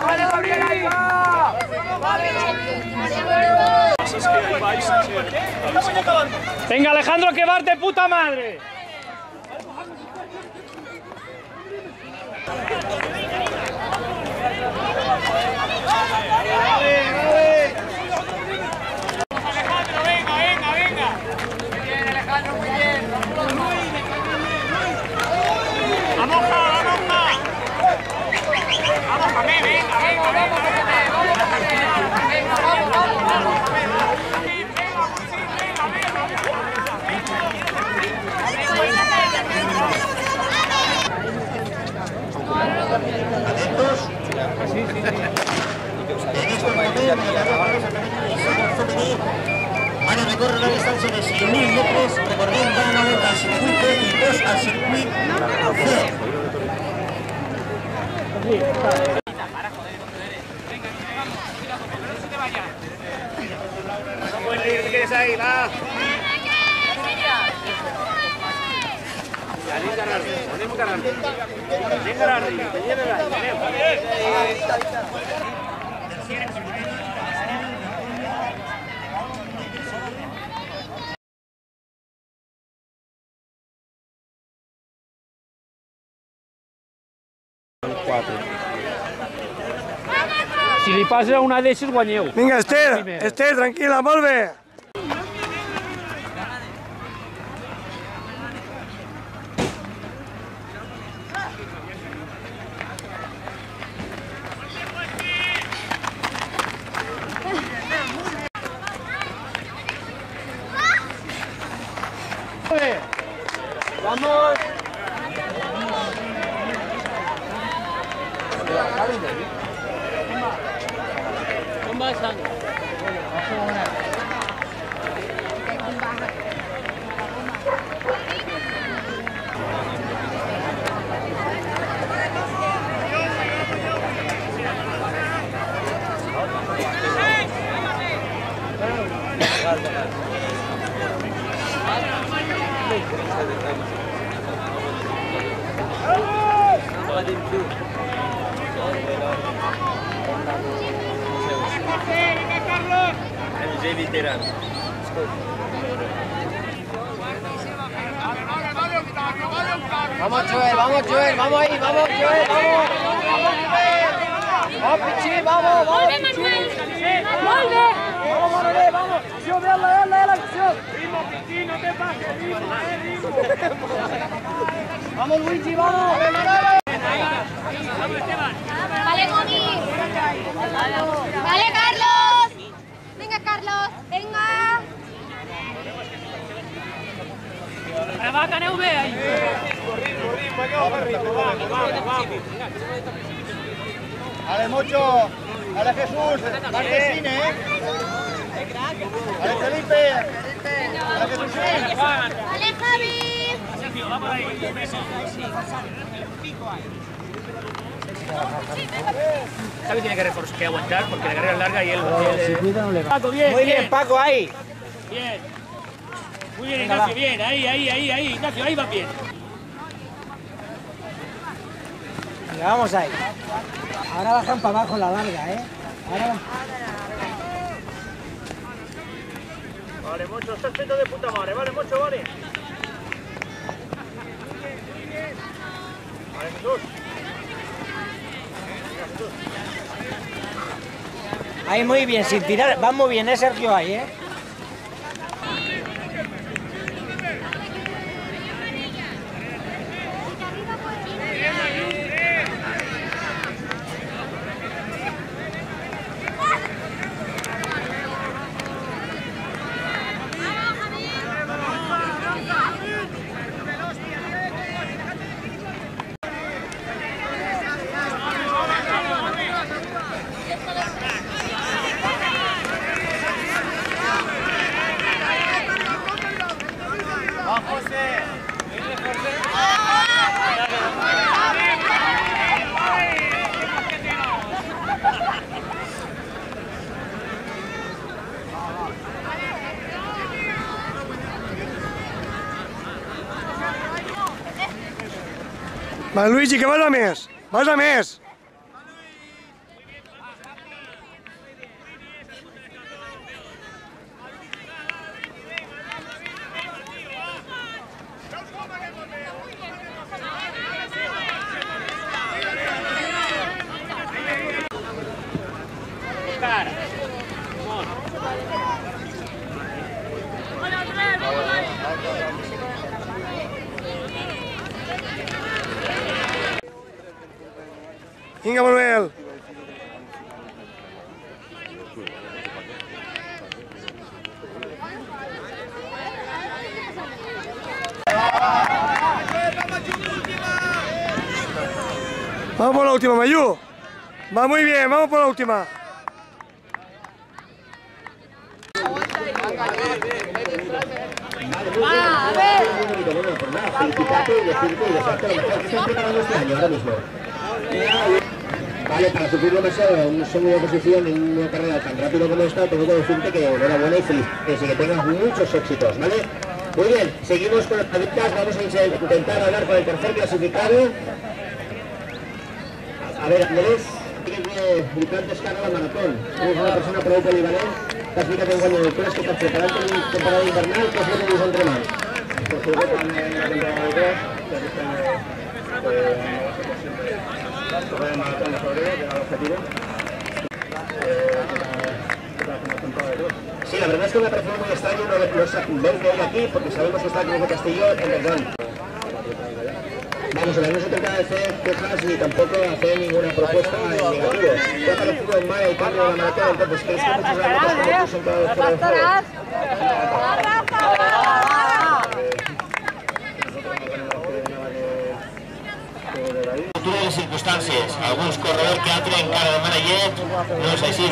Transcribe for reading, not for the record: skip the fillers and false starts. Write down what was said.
¡Vale, Gabriel, ahí va! Venga, Alejandro, que vas de puta madre. Alejandro, venga, venga, venga. Muy bien, Alejandro, muy bien. Vamos, vamos, vamos, Jamé, venga, venga, vamos, Jamé, vamos, Jamé. Venga, vamos, vamos, vamos. ¿Atentos? Sí. En estos momentos, van a recorrer la distancia de 6.000 metros, recorriendo una vuelta al circuito y dos al circuito C. No puedes ir, te quedes ahí, va. Si li passa una d'eixes, guanyeu. Vinga, Esther, tranquil·la, molt bé. Vamos. Vamos, Joel, vamos, Joel, vamos ahí, vamos, Joel, vamos. Vamos, Pichi, vamos, vamos, Pichi. Vamos, Manuel, vamos. Yo veo la acción. Ritmo, Pichi, no te pases, ritmo. Vamos, Luigi, vamos. Vale, Moni. Vale, Carlos. Venga, Carlos, venga. Rebaca, aneu bé, ahí. Vale, Mocho. Vale, Jesús. Vale, Cine, Vale, Felipe. Vale, Jesús. Vale, Javi. Javi tiene que aguantar porque la carrera es larga y él... Paco, bien. Muy bien, Paco, ahí. Bien. Muy bien, Ignacio, bien. Ahí, Ignacio, ahí va bien. Venga, vamos ahí. Ahora bajan para abajo la larga, ¿eh? Ahora... Vale, Mocho, estás haciendo de puta madre. Vale, Mocho, vale. Vale, Jesús. Ahí muy bien, sin tirar. Va muy bien, Sergio, ahí, ¿eh? Va, Luigi, que vas a més. Vas a més. Vinga, Manuel. Vamos por la última, Mayu. Va muy bien, vamos por la última. Va, a ver. Felicitarte y decirte y desearte lo mejor. ¿Qué estás preparando este año ahora mismo? Vale, para sufrir demasiado en una segunda posición en una carrera tan rápido como esta, tengo que decirte que enhorabuena y feliz. Así que tengas muchos éxitos, ¿vale? Muy bien, seguimos con las preguntas. Vamos a intentar hablar con el tercer clasificado. A ver, Andrés, Ricard descarga la maratón. Eres una persona prou polivalent, t'has ficat en guany de cures que t'has preparat per una temporada invernal, que has fet uns entrenaments. Pues la temporada de 2, que este año correr el maratón de febrero, que era el objetivo. Sí, la verdad es que me ha parecido muy extraño no verte hoy aquí, porque sabemos que está el Cruz de Castelló en Verdón. Vamos a ver, no se trata de hacer quejas ni tampoco hacer ninguna propuesta en negativo. ¿Te ha parecido mal el cambio de la maratón? Entonces, ¿crees que muchos atletas como tú son todos fuera de juego? Las circumstàncies, alguns corredors que altres encara demanen llet, no és així,